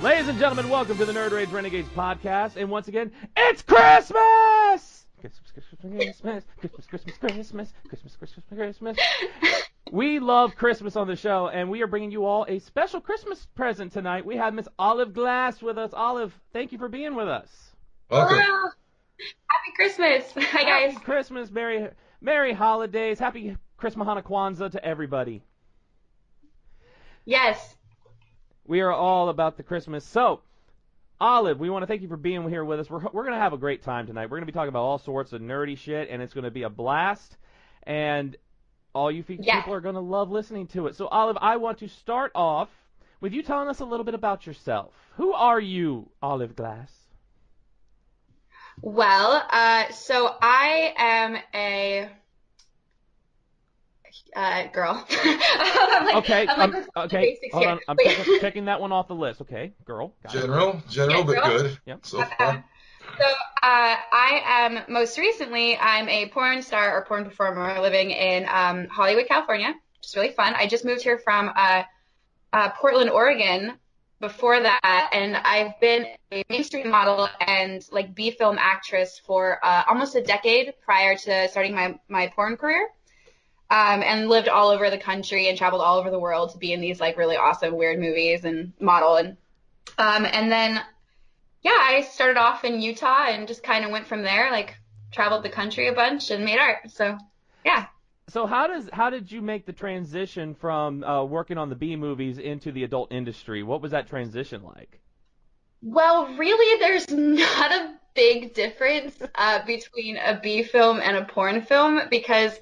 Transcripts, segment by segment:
Ladies and gentlemen, welcome to the Nerd Rage Renegades podcast. And once again, it's Christmas! Christmas. We love Christmas on the show, and we are bringing you all a special Christmas present tonight. We have Miss Olive Glass with us. Olive, thank you for being with us. Welcome. Hello. Happy Christmas. Hi, guys. Happy Christmas, Merry Holidays, Happy Christmas, Hanukkah, Kwanzaa to everybody. Yes. We are all about the Christmas. So, Olive, we want to thank you for being here with us. We're going to have a great time tonight. We're going to be talking about all sorts of nerdy shit, and it's going to be a blast. And all you people are going to love listening to it. So, Olive, I want to start off with you telling us a little bit about yourself. Who are you, Olive Glass? Well, so I am a girl. Okay. Hold on. I'm checking that one off the list. Okay, girl. Got General, Yeah, but girl. good. Yep. So far. So I am, most recently, I'm a porn star or porn performer living in Hollywood, California, which is really fun. I just moved here from Portland, Oregon before that, and I've been a mainstream model and like B-film actress for almost a decade prior to starting my porn career. And lived all over the country and traveled all over the world to be in these like really awesome weird movies and model and then I started off in Utah and just kind of went from there, like traveled the country a bunch and made art. So yeah. So how did you make the transition from working on the B movies into the adult industry? What was that transition like? Well, really, there's not a big difference between a B film and a porn film, because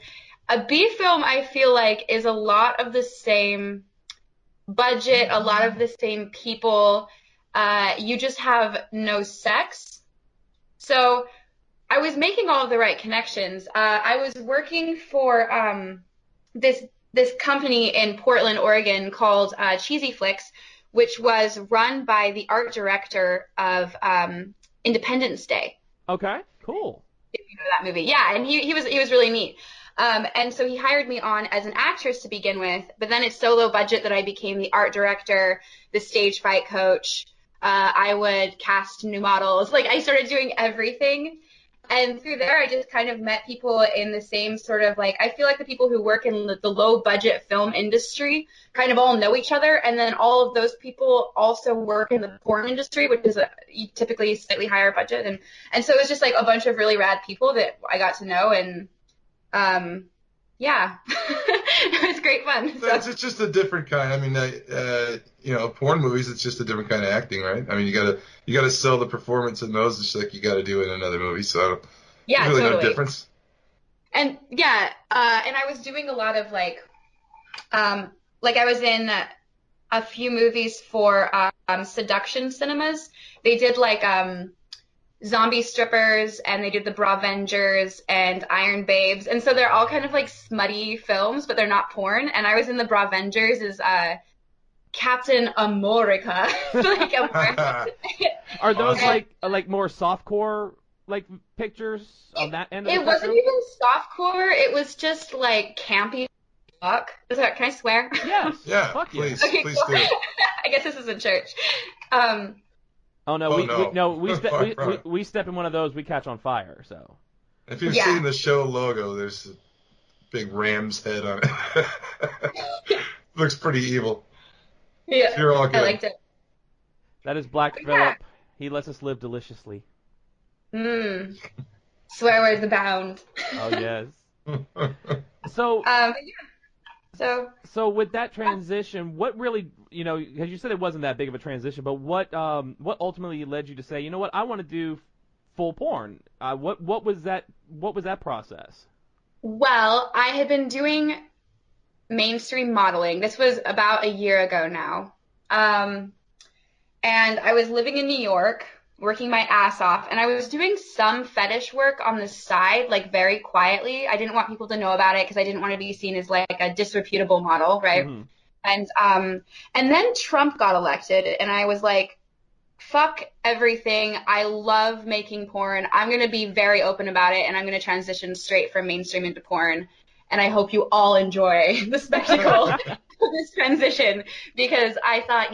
a B film, I feel like, is a lot of the same budget, a lot of the same people. You just have no sex. So I was making all of the right connections. I was working for this company in Portland, Oregon called Cheesy Flicks, which was run by the art director of Independence Day. Okay, cool. If you know that movie. Yeah, and he was really neat. And so he hired me on as an actress to begin with, but then it's so low budget that I became the art director, the stage fight coach. I would cast new models. Like, I started doing everything. And through there, I just kind of met people in the same sort of, like, I feel like the people who work in the low budget film industry kind of all know each other. And then all of those people also work in the porn industry, which is typically slightly higher budget. And so it was just like a bunch of really rad people that I got to know, and yeah, it was great fun. So. It's just a different kind. I mean, porn movies, it's just a different kind of acting, right? I mean, you gotta sell the performance in those just like you gotta do in another movie. So yeah, there's really totally. no difference. And yeah, and I was doing a lot of like I was in a few movies for Seduction Cinemas. They did like Zombie Strippers, and they did the Bravengers and Iron Babes, and so they're all kind of like smutty films, but they're not porn. And I was in the Bravengers as Captain America. Are those like more softcore like pictures on that end of the spectrum? It wasn't even softcore. It was just like campy. Fuck. Can I swear? Yes. Yeah. Fuck please, okay, please cool. do. I guess this isn't church. Oh no, we step in one of those, we catch on fire. So if you've seen the show logo, there's a big ram's head on it. Looks pretty evil. Yeah, so you're all good. I liked it. That is Black Phillip. He lets us live deliciously. Swear words abound. Oh yes. So. So with that transition, what really, because you said it wasn't that big of a transition, but what ultimately led you to say, you know what, I want to do full porn? What was that process? Well, I had been doing mainstream modeling. This was about a year ago now. And I was living in New York, working my ass off, and I was doing some fetish work on the side, like very quietly. I didn't want people to know about it because I didn't want to be seen as like a disreputable model, right? Mm-hmm. And then Trump got elected, and I was like, fuck everything. I love making porn. I'm going to be very open about it, and I'm going to transition straight from mainstream into porn. And I hope you all enjoy the spectacle of this transition, because I thought,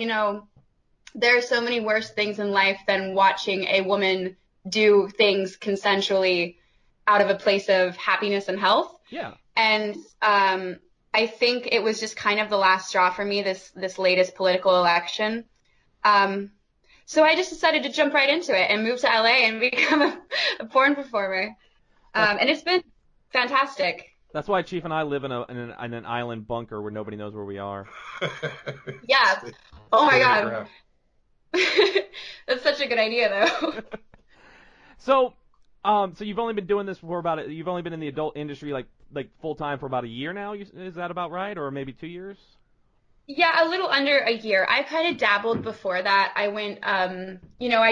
there are so many worse things in life than watching a woman do things consensually out of a place of happiness and health. Yeah. And I think it was just kind of the last straw for me, this latest political election. So I just decided to jump right into it and move to LA and become a porn performer. And it's been fantastic. That's why Chief and I live in an island bunker where nobody knows where we are. Yeah. Oh my God. That's such a good idea, though. So you've only been doing this for you've only been in the adult industry like full time for about a year now. Is that about right, or maybe 2 years? Yeah, a little under a year. I kind of dabbled before that. I went, I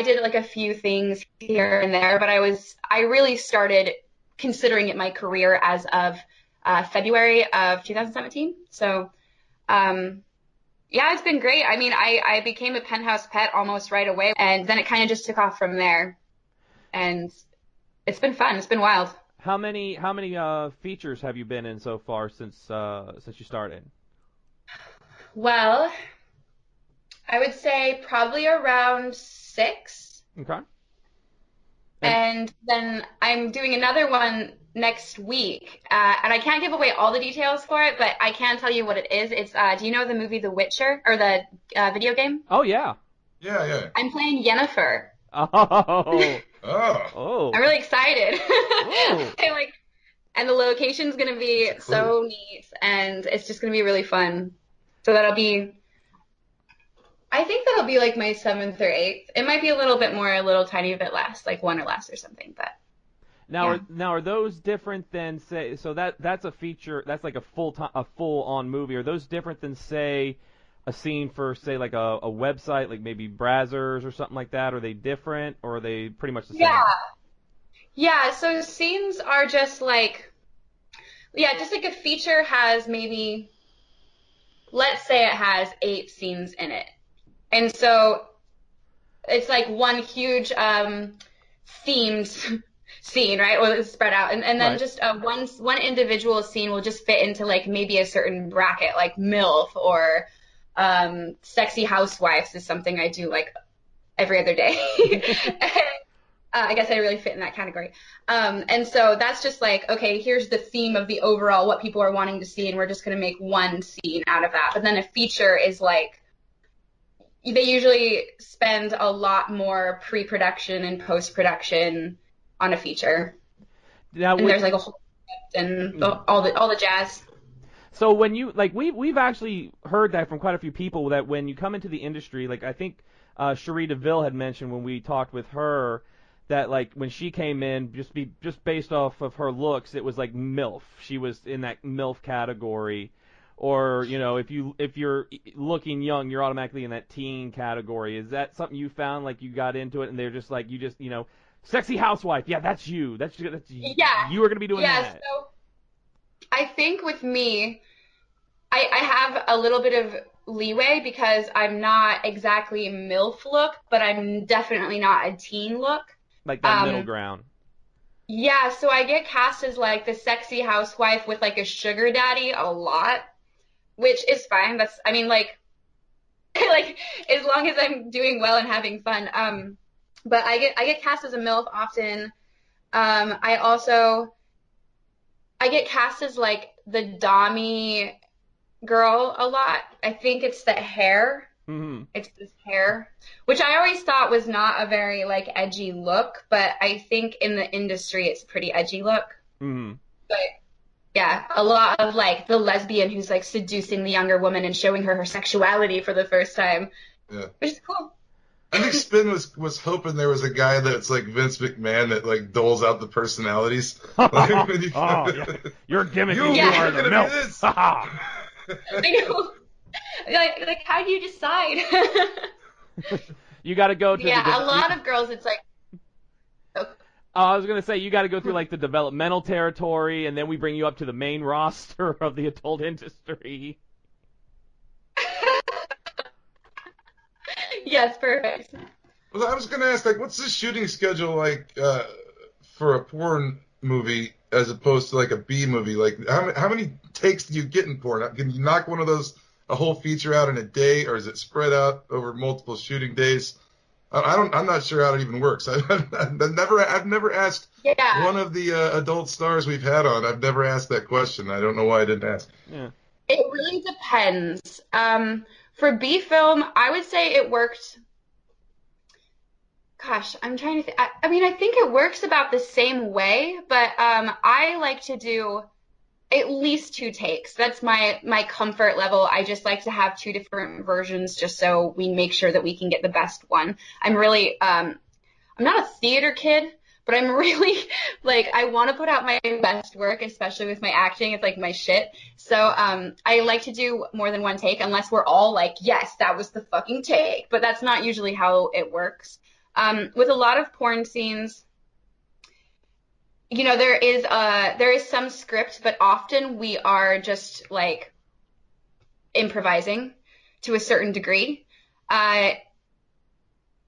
did like a few things here and there, but I really started considering it my career as of February of 2017. So, yeah, it's been great. I mean, I became a Penthouse Pet almost right away, and then it kind of just took off from there. And it's been fun. It's been wild. How many features have you been in so far since you started? Well, I would say probably around 6. Okay. And then I'm doing another one next week, and I can't give away all the details for it, but I can tell you what it is. It's do you know the movie The Witcher, or the video game? Oh yeah. Yeah. I'm playing Yennefer. Oh. Oh. I'm really excited. And the location's gonna be so neat, and it's just gonna be really fun. So I think that'll be like my 7th or 8th. It might be a little bit more, a little tiny bit less, like 1 or less or something. But now are those different than, say, so that's a feature, that's like a full on movie? Are those different than, say, a scene for, say, like a website, like maybe Brazzers or something like that? Are they different, or are they pretty much the same? Yeah. So scenes are just like a feature has maybe, let's say it has 8 scenes in it. And so it's like one huge themed scene, right? Well, it's spread out. And then right. Just one individual scene will just fit into like maybe a certain bracket, like MILF or sexy housewives is something I do like every other day. I guess I really fit in that category. And so that's just like, okay, here's the theme of the overall, what people are wanting to see, and we're just going to make one scene out of that. But then a feature is like, they usually spend a lot more pre-production and post-production on a feature. Now, and there's like a whole and all the jazz. So when you, like, we've actually heard that from quite a few people, that when you come into the industry, like I think Cherie DeVille had mentioned when we talked with her, that like when she came in, just based off of her looks, it was like MILF. She was in that MILF category. Or, if you're looking young, you're automatically in that teen category. Is that something you found, like you got into it and they're just like, sexy housewife, yeah, that's you. That's you. Yeah. You were going to be doing that. Yeah, so I think with me, I have a little bit of leeway because I'm not exactly a MILF look, but I'm definitely not a teen look. Like that middle ground. Yeah, so I get cast as like the sexy housewife with like a sugar daddy a lot, which is fine. Like as long as I'm doing well and having fun. But I get cast as a MILF often. I get cast as like the dommy girl a lot. I think it's the hair. Mm-hmm. It's this hair, which I always thought was not a very like edgy look, but I think in the industry it's a pretty edgy look. Mm-hmm. But yeah, a lot of like the lesbian who's like seducing the younger woman and showing her sexuality for the first time. Yeah. Which is cool. I think Spin was hoping there was a guy that's like Vince McMahon that like doles out the personalities. Yeah. You're gimmicky. You are the MILF. I know. Like, how do you decide? You got to go to a lot of girls. It's like. I was gonna say you got to go through like the developmental territory, and then we bring you up to the main roster of the adult industry. Yes, perfect. Well, I was gonna ask, like, what's the shooting schedule like for a porn movie as opposed to like a B movie? Like, how many takes do you get in porn? Can you knock one of those a whole feature out in a day, or is it spread out over multiple shooting days? I'm not sure how it even works. I've never asked one of the adult stars we've had on. I've never asked that question. I don't know why I didn't ask. Yeah. It really depends. For B film, I would say it worked. Gosh, I'm trying to think. I mean, I think it works about the same way, but I like to do at least 2 takes. That's my comfort level. I just like to have 2 different versions just so we make sure that we can get the best one. I'm really, I'm not a theater kid, but I'm really, like, I want to put out my best work, especially with my acting. It's like my shit. So I like to do more than 1 take unless we're all like, yes, that was the fucking take. But that's not usually how it works. With a lot of porn scenes, you know, there is some script, but often we are just like improvising to a certain degree. I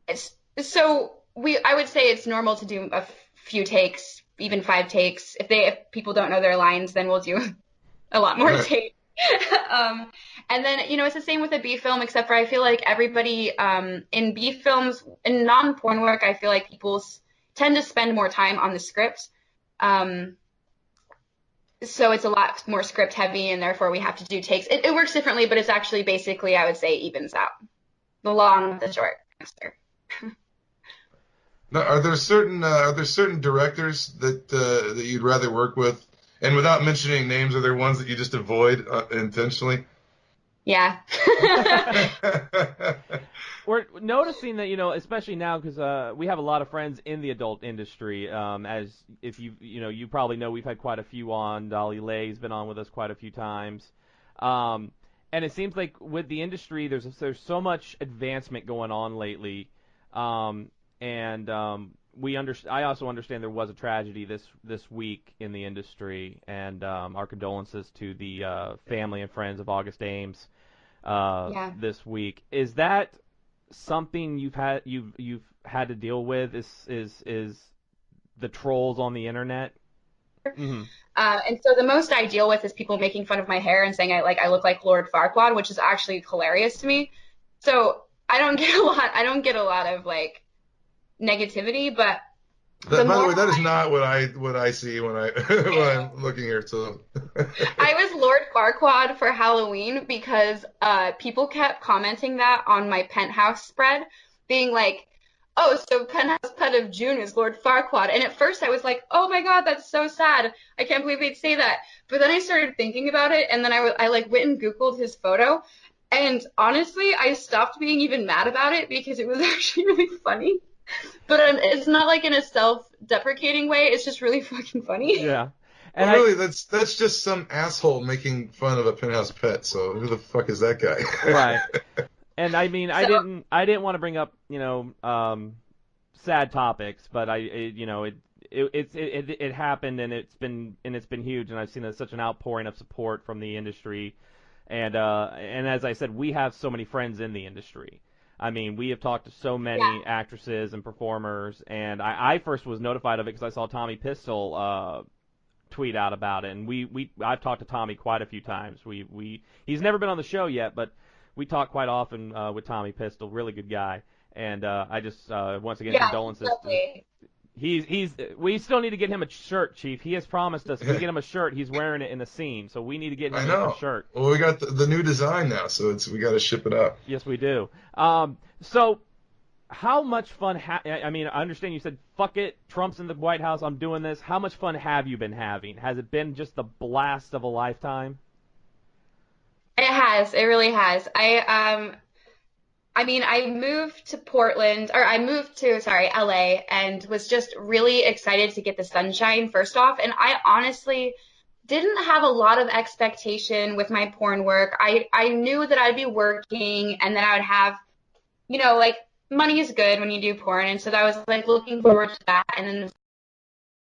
would say it's normal to do a few takes, even 5 takes. If people don't know their lines, then we'll do a lot more takes. And then, you know, it's the same with a B film, except for I feel like everybody in B films, in non-porn work, I feel like people tend to spend more time on the script. So it's a lot more script heavy, and therefore we have to do takes. It works differently, but it's actually basically, I would say, evens out. The long, the short answer. Now, are there certain directors that you'd rather work with? And without mentioning names, are there ones that you just avoid intentionally? Yeah. We're noticing that, you know, especially now because we have a lot of friends in the adult industry. As if you probably know, we've had quite a few on. Dolly Lay's been on with us quite a few times. And it seems like with the industry, there's so much advancement going on lately. I also understand there was a tragedy this week in the industry, and our condolences to the family and friends of August Ames this week. Is that something you've had to deal with? Is the trolls on the internet? Mm-hmm. And so the most I deal with is people making fun of my hair and saying I look like Lord Farquaad, which is actually hilarious to me. So I don't get a lot of like negativity, but by the way, that is not what I see when I'm looking here. So I was Lord Farquaad for Halloween because people kept commenting that on my Penthouse spread, being like, "Oh, so Penthouse Pet of June is Lord Farquaad." And at first I was like, "Oh my God, that's so sad. I can't believe they'd say that." But then I started thinking about it, and then I like went and Googled his photo, and honestly, I stopped being even mad about it because it was actually really funny. But it's not like in a self-deprecating way. It's just really fucking funny. Yeah. And really, that's just some asshole making fun of a penthouse pet. So who the fuck is that guy? Right. And I mean, I didn't want to bring up, you know, sad topics, but it happened, and it's been huge, and I've seen such an outpouring of support from the industry, and as I said, we have so many friends in the industry. I mean, we have talked to so many actresses and performers, and I first was notified of it because I saw Tommy Pistol tweet out about it, and I've talked to Tommy quite a few times. He's never been on the show yet, but we talk quite often with Tommy Pistol, really good guy, and I just once again condolences. We still need to get him a shirt, Chief. He has promised us if we get him a shirt, he's wearing it in the scene. So we need to get him a shirt. Well, we got the new design now, so we got to ship it out. Yes, we do. So how much fun? I mean, I understand you said fuck it, Trump's in the White House, I'm doing this. How much fun have you been having? Has it been just the blast of a lifetime? It has. It really has. I mean, I moved to LA, and was just really excited to get the sunshine first off. And I honestly didn't have a lot of expectation with my porn work. I knew that I'd be working and that I would have, you know, like money is good when you do porn. And so I was like looking forward to that. And then